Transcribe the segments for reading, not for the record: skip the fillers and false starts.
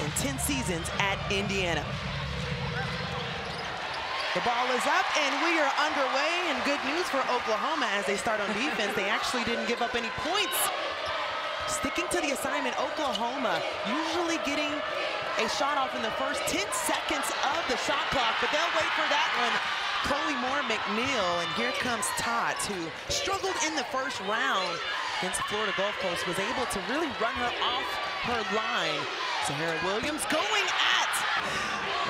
and 10 seasons at Indiana. The ball is up, and we are underway, and good news for Oklahoma as they start on defense. They actually didn't give up any points. Sticking to the assignment, Oklahoma usually getting a shot off in the first 10 seconds of the shot clock, but they'll wait for that one. Chloe Moore McNeil, and here comes Tots, who struggled in the first round against the Florida Gulf Coast, was able to really run her off her line. Sahara Williams going at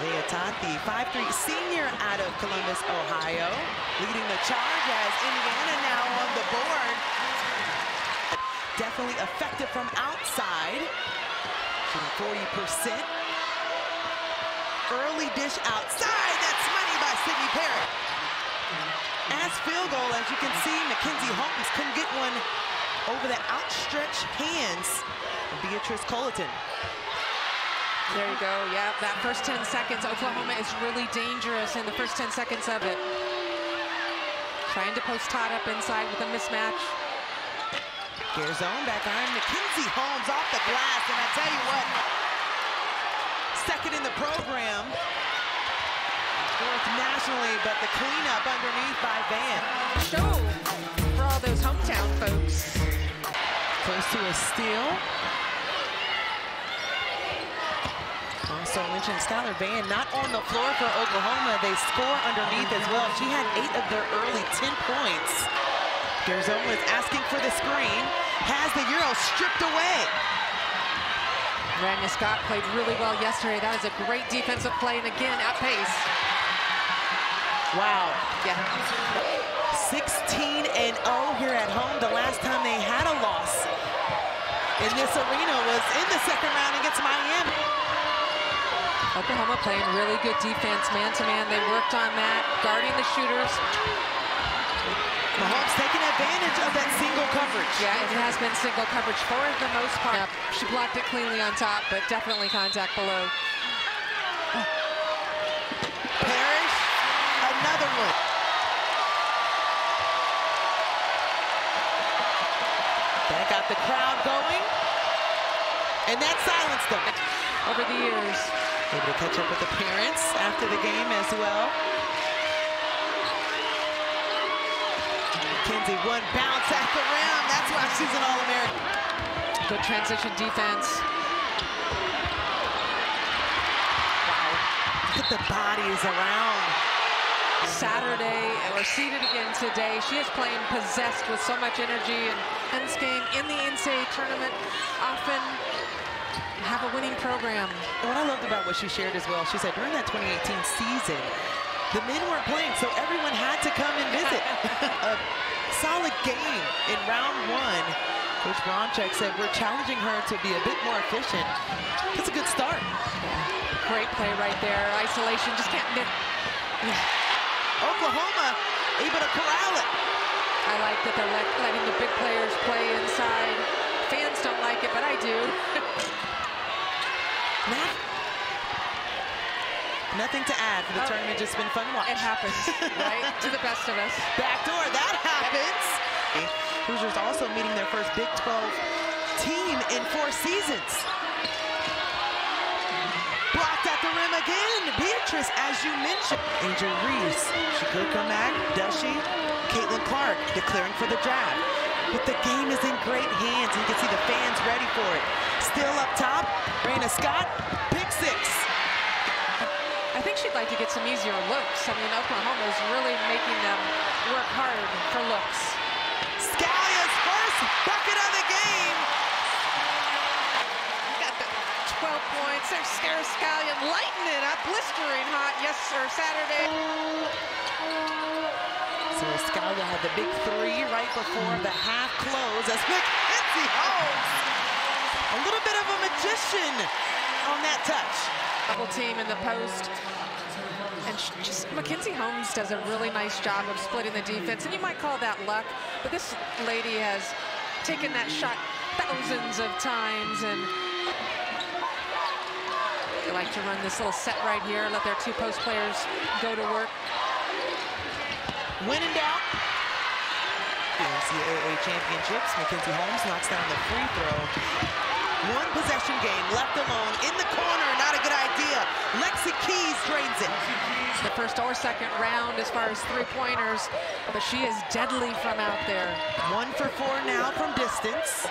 Leah Todd, the 5'3" senior out of Columbus, Ohio, leading the charge as Indiana now on the board. Definitely effective from outside, shooting 40%. Early dish outside, that's money by Sydney Parrott. As field goal, as you can see, Mackenzie Holmes couldn't get one over the outstretched hands of Beatrice Colleton. There you go, yeah, that first 10 seconds, Oklahoma is really dangerous in the first 10 seconds of it. Trying to post Todd up inside with a mismatch. Zone back iron, Mackenzie Holmes off the glass, and I tell you what, second in the program, fourth nationally, but the cleanup underneath by Van. Show for all those hometown folks. Close to a steal. Also mentioned Skylar Van not on the floor for Oklahoma. They score underneath as well. She had 8 of their early 10 points. Garzone is asking for the screen. Has the Euro stripped away. Rania Scott played really well yesterday. That is a great defensive play, and again, at pace. Wow. Yeah. 16-0 here at home. The last time they had a loss in this arena was in the second round against Miami. Oklahoma playing really good defense, man-to-man. They worked on that, guarding the shooters. Mahomes taking advantage of that single coverage. Yeah, it has been single coverage for the most part. Yep. She blocked it cleanly on top, but definitely contact below. Parrish, another one. That got the crowd going, and that silenced them. Over the years. Able to catch up with the parents after the game as well. Mackenzie, one bounce at the rim. That's why she's an All-American. Good transition defense. Wow. Look at the bodies around. Saturday, and we're seated again today. She is playing possessed with so much energy, and men's game in the NCAA tournament often have a winning program. And what I loved about what she shared as well, she said during that 2018 season, the men weren't playing, so everyone had to come and visit. A solid game in round 1. Coach Bronchek said we're challenging her to be a bit more efficient. That's a good start. Great play right there. Isolation, just can't miss. Oklahoma able to corral it. I like that they're letting the big players play inside. Fans don't like it, but I do. Nothing to add for the tournament, just been fun to watch. It happens, right? To the best of us. Backdoor, that happens. Hoosiers also meeting their first Big 12 team in 4 seasons. Blocked at the rim again. Beatrice, as you mentioned. Angel Reese, she could come back, does she? Caitlin Clark declaring for the draft. But the game is in great hands. You can see the fans ready for it. Still up top, Rania Scott, pick 6. I think she'd like to get some easier looks. I mean, Oklahoma is really making them work hard for looks. Scalia's first bucket of the game. Got the 12 points. There's Sarah Scalia lighting it up, blistering hot. Yes, sir, Saturday. So Scalia had the big 3 right before the half close as Mackenzie Holmes, a little bit of a magician on that touch. Double team in the post. And Mackenzie Holmes does a really nice job of splitting the defense. And you might call that luck, but this lady has taken that shot thousands of times. And they like to run this little set right here, let their 2 post players go to work. When in doubt, the NCAA championships, Mackenzie Holmes knocks down the free throw. 1 possession game left alone in the corner. finds it. The first or second round as far as three-pointers, but she is deadly from out there. 1 for 4 now from distance.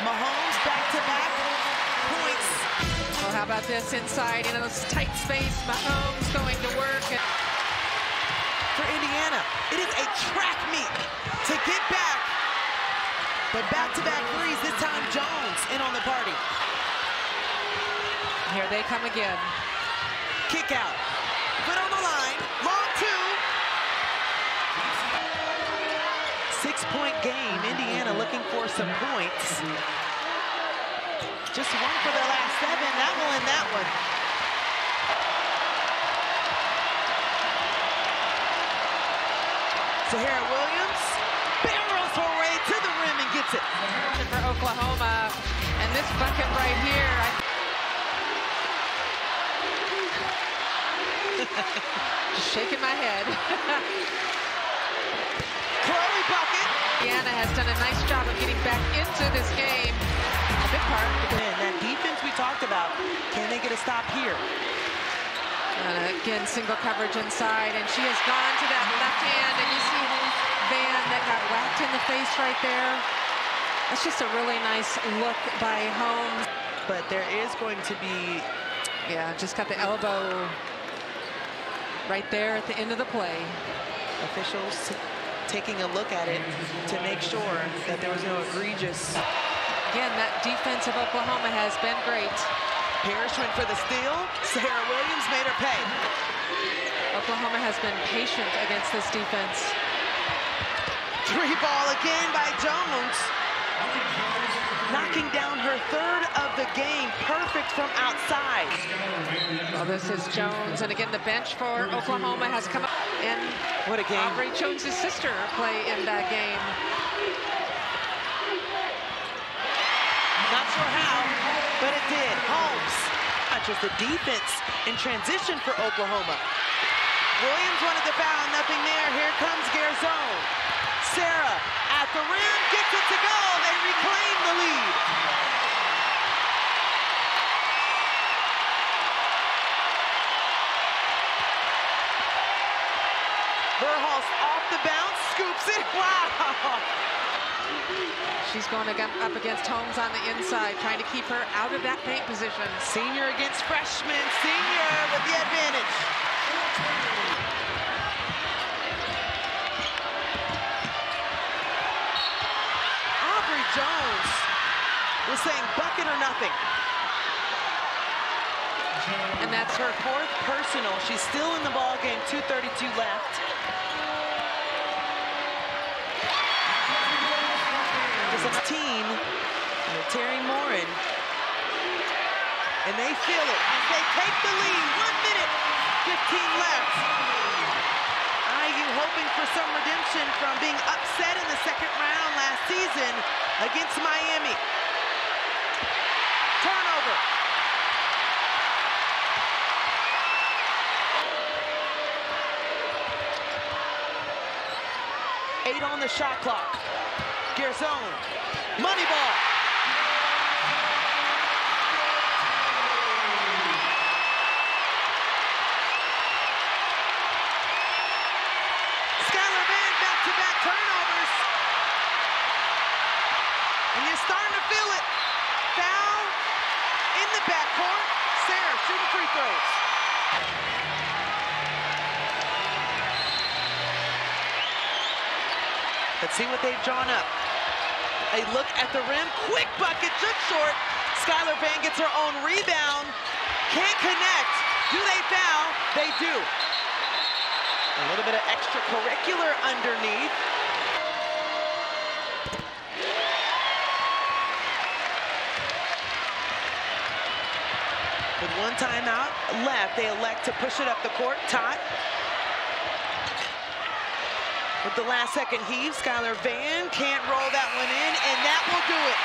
Mahomes back-to-back points. Well, how about this inside in a tight space? Mahomes going to work. For Indiana, it is a track meet to get back. But back-to-back threes, this time Jones in on the party. Here they come again. Kick out. Put on the line. Long two. 6-point game. Indiana looking for some points. Just 1 for their last 7. That will end that one. Sahara Williams barrels her way to the rim and gets it. For Oklahoma, and this bucket right here. Shaking my head. Chloe bucket. Indiana has done a nice job of getting back into this game. A big part. And that defense we talked about, can they get a stop here? Again, single coverage inside, and she has gone to that left hand, and you see Van that got whacked in the face right there. That's just a really nice look by Holmes. But there is going to be... Yeah, just got the elbow right there at the end of the play. Officials taking a look at it to make sure that there was no egregious. Again, that defense of Oklahoma has been great. Parrish went for the steal. Sarah Williams made her pay. Oklahoma has been patient against this defense. 3 ball again by Jones. Knocking down her 3rd of the game. Perfect from outside. Well, this is Jones, and again, the bench for Oklahoma has come up. And what a game. Aubrey Jones' sister play in that game. Not sure how, but it did. Holmes. Not just the defense in transition for Oklahoma. Williams wanted the foul, nothing there. Here comes Garzone. Sarah at the rim, gets it to go. They reclaim the lead. Verhulst off the bounce, scoops it. Wow. She's going up against Holmes on the inside, trying to keep her out of that paint position. Senior against freshman. Senior with the advantage. Aubrey Jones was saying bucket or nothing. And that's her 4th personal. She's still in the ball game, 2:32 left. The 16, Terry Morin. And they feel it as they take the lead. 1 minute, 15 left. IU hoping for some redemption from being upset in the 2nd round last season against Miami. Turnover. Eight on the shot clock. Garzone. Money ball. Skylar Van back-to-back turnovers. And you're starting to feel it. Foul in the backcourt. Sarah shooting free throws. Let's see what they've drawn up. A look at the rim, quick bucket, just short. Skylar Van gets her own rebound. Can't connect. Do they foul? They do. A little bit of extracurricular underneath. With 1 timeout left, they elect to push it up the court. Tot. With the last second heave, Skylar Van can't roll that one in, and that will do it.